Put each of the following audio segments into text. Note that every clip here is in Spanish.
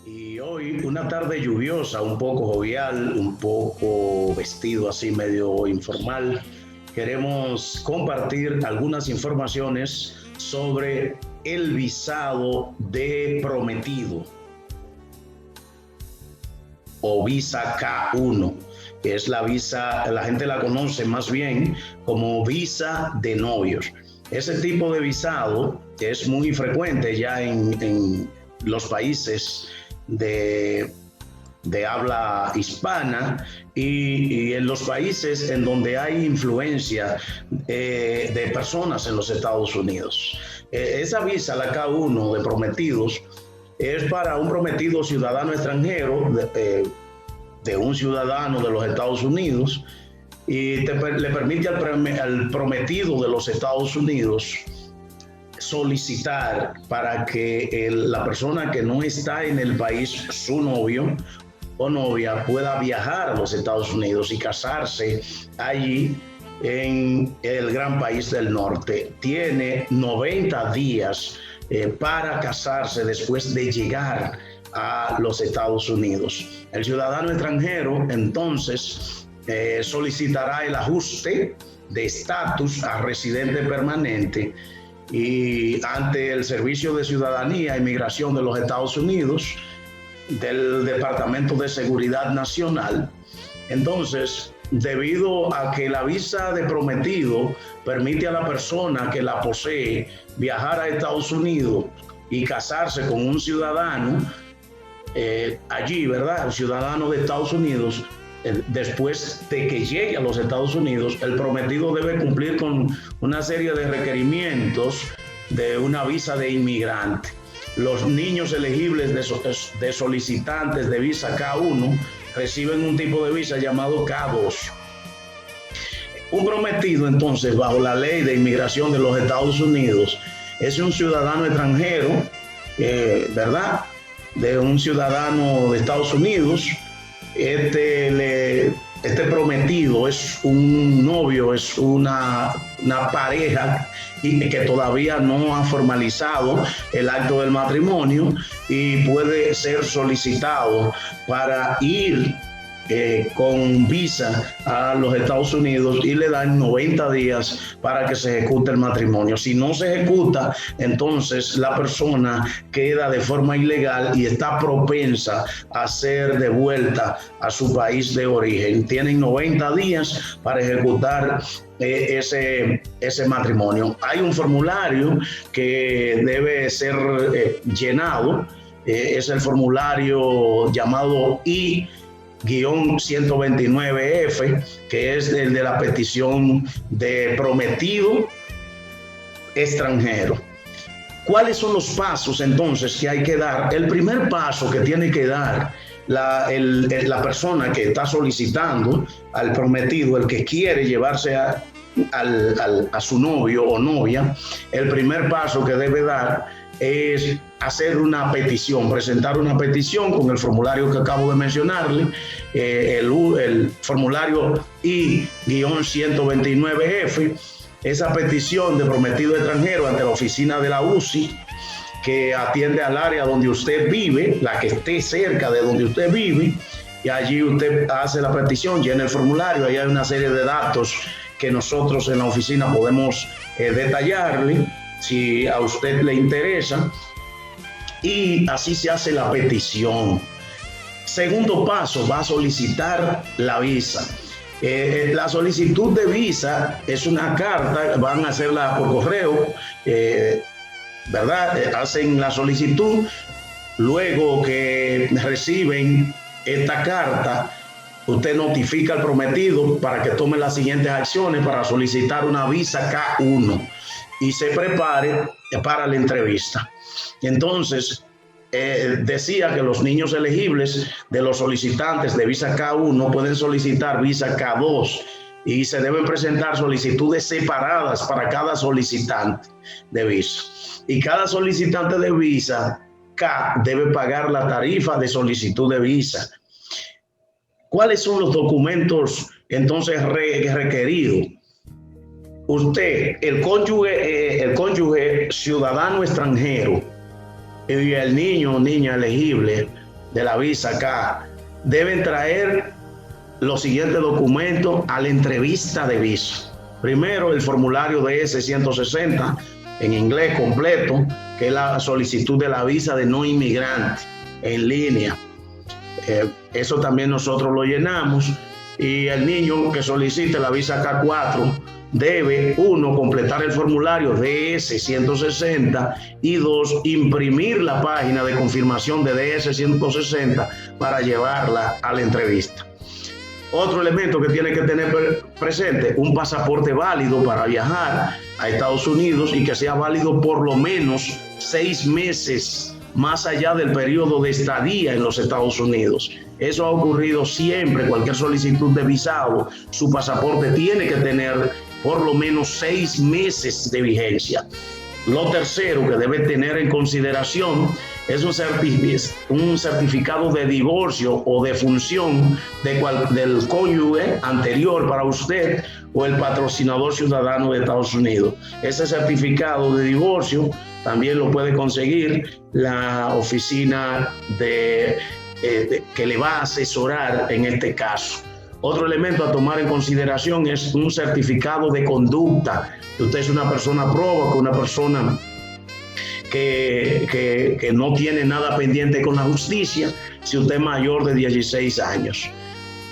Y hoy una tarde lluviosa, un poco jovial, un poco vestido así medio informal, queremos compartir algunas informaciones sobre el visado de prometido o visa K1, que es la visa, la gente la conoce más bien como visa de novios. Ese tipo de visado que es muy frecuente ya en los países de, de habla hispana y en los países en donde hay influencia de personas en los Estados Unidos. Esa visa, la K1 de prometidos, es para un prometido ciudadano extranjero de un ciudadano de los Estados Unidos y le permite al prometido de los Estados Unidos solicitar para que la persona que no está en el país, su novio o novia, pueda viajar a los Estados Unidos y casarse allí en el gran país del norte. Tiene 90 días para casarse después de llegar a los Estados Unidos. El ciudadano extranjero entonces solicitará el ajuste de estatus a residente permanente y ante el Servicio de Ciudadanía e Inmigración de los Estados Unidos, del Departamento de Seguridad Nacional. Entonces, debido a que la visa de prometido permite a la persona que la posee viajar a Estados Unidos y casarse con un ciudadano allí, ¿verdad? El ciudadano de Estados Unidos, después de que llegue a los Estados Unidos, el prometido debe cumplir con una serie de requerimientos de una visa de inmigrante. Los niños elegibles de solicitantes de visa K1 reciben un tipo de visa llamado K2. Un prometido, entonces, bajo la ley de inmigración de los Estados Unidos, es un ciudadano extranjero, ¿verdad? De un ciudadano de Estados Unidos. Este prometido es un novio, es una pareja y que todavía no ha formalizado el acto del matrimonio y puede ser solicitado para ir con visa a los Estados Unidos y le dan 90 días para que se ejecute el matrimonio. Si no se ejecuta, entonces la persona queda de forma ilegal y está propensa a ser devuelta a su país de origen. Tienen 90 días para ejecutar ese matrimonio. Hay un formulario que debe ser llenado, es el formulario llamado I-129F, que es el de la petición de prometido extranjero. ¿Cuáles son los pasos entonces que hay que dar? El primer paso que tiene que dar la persona que está solicitando al prometido, el que quiere llevarse a su novio o novia, el primer paso que debe dar es hacer una petición, presentar una petición con el formulario que acabo de mencionarle, el formulario I-129F, esa petición de prometido extranjero ante la oficina de la UCI, que atiende al área donde usted vive, la que esté cerca de donde usted vive, y allí usted hace la petición, llena el formulario, ahí hay una serie de datos que nosotros en la oficina podemos detallarle, si a usted le interesa, y así se hace la petición. Segundo paso, va a solicitar la visa. La solicitud de visa es una carta, van a hacerla por correo, ¿verdad? Hacen la solicitud, luego que reciben esta carta, usted notifica al prometido para que tome las siguientes acciones para solicitar una visa K1 y se prepare para la entrevista. Entonces, decía que los niños elegibles de los solicitantes de visa K1 pueden solicitar visa K2 y se deben presentar solicitudes separadas para cada solicitante de visa. Y cada solicitante de visa K debe pagar la tarifa de solicitud de visa. ¿Cuáles son los documentos entonces requeridos? Usted, el cónyuge ciudadano extranjero y el niño o niña elegible de la visa acá, deben traer los siguientes documentos a la entrevista de visa. Primero, el formulario de S-160 en inglés completo, que es la solicitud de la visa de no inmigrante en línea. Eso también nosotros lo llenamos, y el niño que solicite la visa K4 debe, 1, completar el formulario DS-160 y 2, imprimir la página de confirmación de DS-160 para llevarla a la entrevista. Otro elemento que tiene que tener presente, un pasaporte válido para viajar a Estados Unidos y que sea válido por lo menos 6 meses más allá del periodo de estadía en los Estados Unidos. Eso ha ocurrido siempre. Cualquier solicitud de visado, su pasaporte tiene que tener por lo menos 6 meses de vigencia. Lo tercero que debe tener en consideración es un certificado de divorcio o de función del cónyuge anterior para usted o el patrocinador ciudadano de Estados Unidos. Ese certificado de divorcio también lo puede conseguir la oficina que le va a asesorar en este caso. Otro elemento a tomar en consideración es un certificado de conducta, que usted es una persona próba, una persona que no tiene nada pendiente con la justicia, si usted es mayor de 16 años.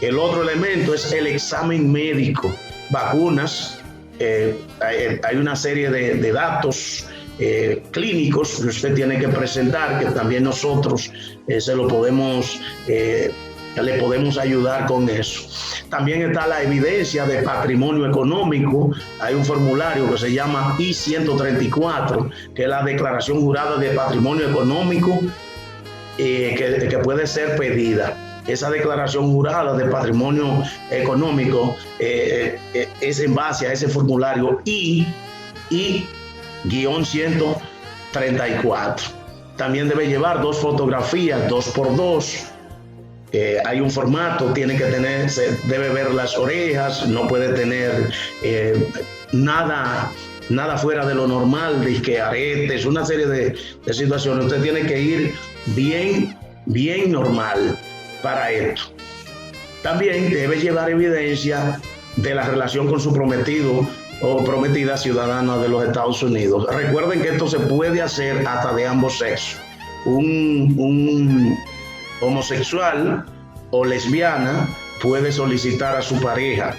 El otro elemento es el examen médico, vacunas, hay una serie de datos clínicos que usted tiene que presentar, que también nosotros le podemos ayudar con eso. También está la evidencia de patrimonio económico. Hay un formulario que se llama I-134, que es la declaración jurada de patrimonio económico que puede ser pedida. Esa declaración jurada de patrimonio económico es en base a ese formulario I-134. También debe llevar 2 fotografías 2x2. Hay un formato, debe ver las orejas, no puede tener nada fuera de lo normal, de aretes, una serie de situaciones. Usted tiene que ir bien normal para esto. También debe llevar evidencia de la relación con su prometido o prometida ciudadana de los Estados Unidos. Recuerden que esto se puede hacer hasta de ambos sexos. Un homosexual o lesbiana puede solicitar a su pareja,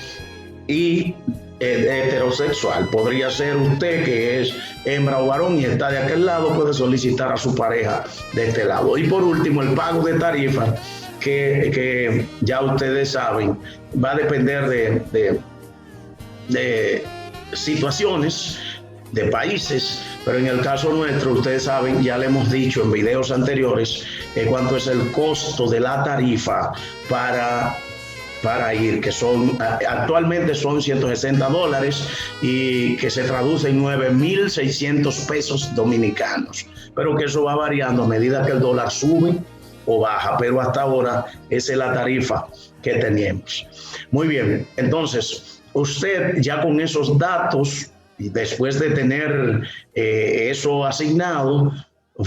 y heterosexual podría ser usted, que es hembra o varón y está de aquel lado, puede solicitar a su pareja de este lado. Y por último, el pago de tarifa, que ya ustedes saben, va a depender de situaciones, de países, pero en el caso nuestro, ustedes saben, ya le hemos dicho en videos anteriores cuánto es el costo de la tarifa para ir, que actualmente son $160 y que se traduce en 9.600 pesos dominicanos, pero que eso va variando a medida que el dólar sube o baja, pero hasta ahora esa es la tarifa que tenemos. Muy bien, entonces usted ya con esos datos, y después de tener eso asignado,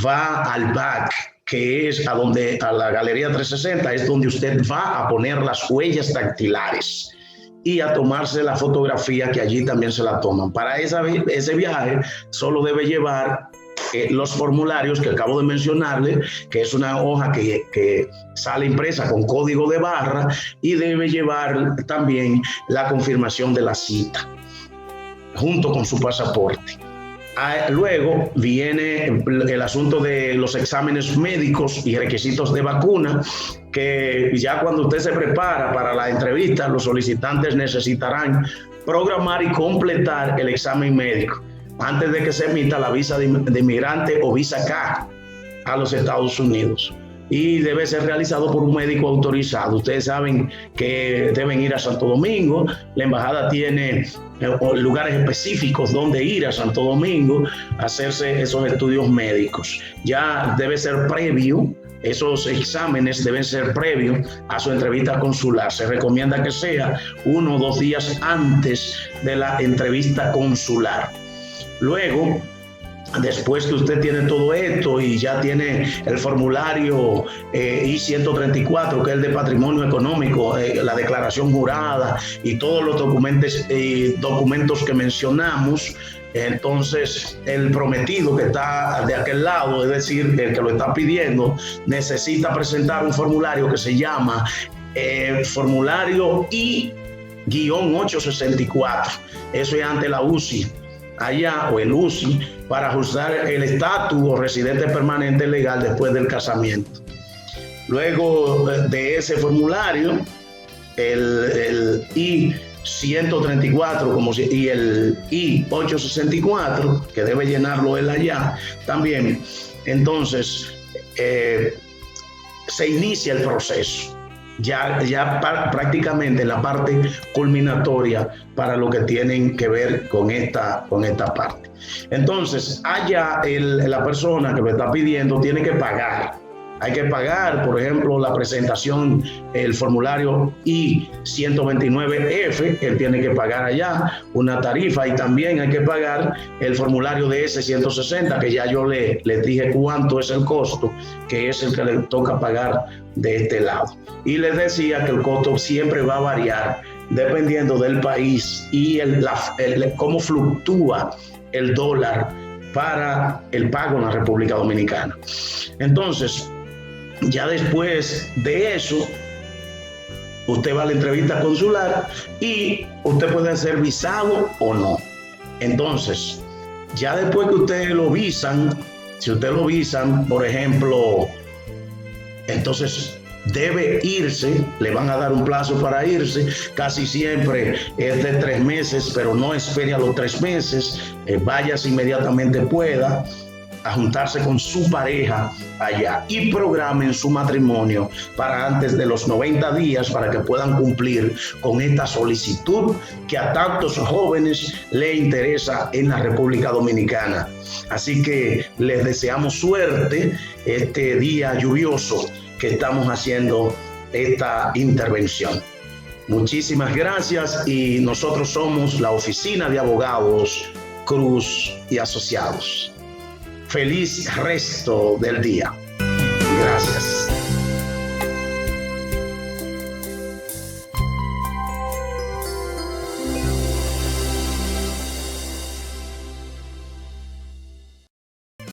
va al back, que es a la Galería 360, es donde usted va a poner las huellas dactilares y a tomarse la fotografía, que allí también se la toman. Para ese viaje solo debe llevar los formularios que acabo de mencionarle, que es una hoja que sale impresa con código de barra, y debe llevar también la confirmación de la cita junto con su pasaporte. Luego viene el asunto de los exámenes médicos y requisitos de vacuna, que ya cuando usted se prepara para la entrevista, los solicitantes necesitarán programar y completar el examen médico antes de que se emita la visa de inmigrante o visa K a los Estados Unidos. Y debe ser realizado por un médico autorizado. Ustedes saben que deben ir a Santo Domingo. La embajada tiene lugares específicos donde ir a Santo Domingo a hacerse esos estudios médicos. Ya debe ser previo, esos exámenes deben ser previos a su entrevista consular. Se recomienda que sea 1 o 2 días antes de la entrevista consular. Luego Después que usted tiene todo esto y ya tiene el formulario I-134, que es el de patrimonio económico, la declaración jurada y todos los documentos que mencionamos, entonces el prometido que está de aquel lado, es decir, el que lo está pidiendo, necesita presentar un formulario que se llama formulario I-864. Eso es ante la UCI allá, o el UCI, para ajustar el estatus o residente permanente legal después del casamiento. Luego de ese formulario, el I-134 y el I-864, que debe llenarlo él allá también, entonces se inicia el proceso. Ya prácticamente la parte culminatoria para lo que tienen que ver con esta parte. Entonces, la persona que me está pidiendo tiene que pagar. Hay que pagar, por ejemplo, la presentación, el formulario I-129F, él tiene que pagar allá una tarifa, y también hay que pagar el formulario de S-160, que ya yo le dije cuánto es el costo, que es el que le toca pagar de este lado. Y les decía que el costo siempre va a variar dependiendo del país y cómo fluctúa el dólar para el pago en la República Dominicana. Entonces, ya después de eso, usted va a la entrevista consular y usted puede ser visado o no. Entonces, ya después que usted lo visan, si usted lo visan, por ejemplo, entonces debe irse, le van a dar un plazo para irse, casi siempre es de 3 meses, pero no espere a los 3 meses, váyase inmediatamente pueda, a juntarse con su pareja allá y programen su matrimonio para antes de los 90 días para que puedan cumplir con esta solicitud que a tantos jóvenes le interesa en la República Dominicana. Así que les deseamos suerte este día lluvioso que estamos haciendo esta intervención. Muchísimas gracias, y nosotros somos la Oficina de Abogados Cruz y Asociados. Feliz resto del día. Gracias.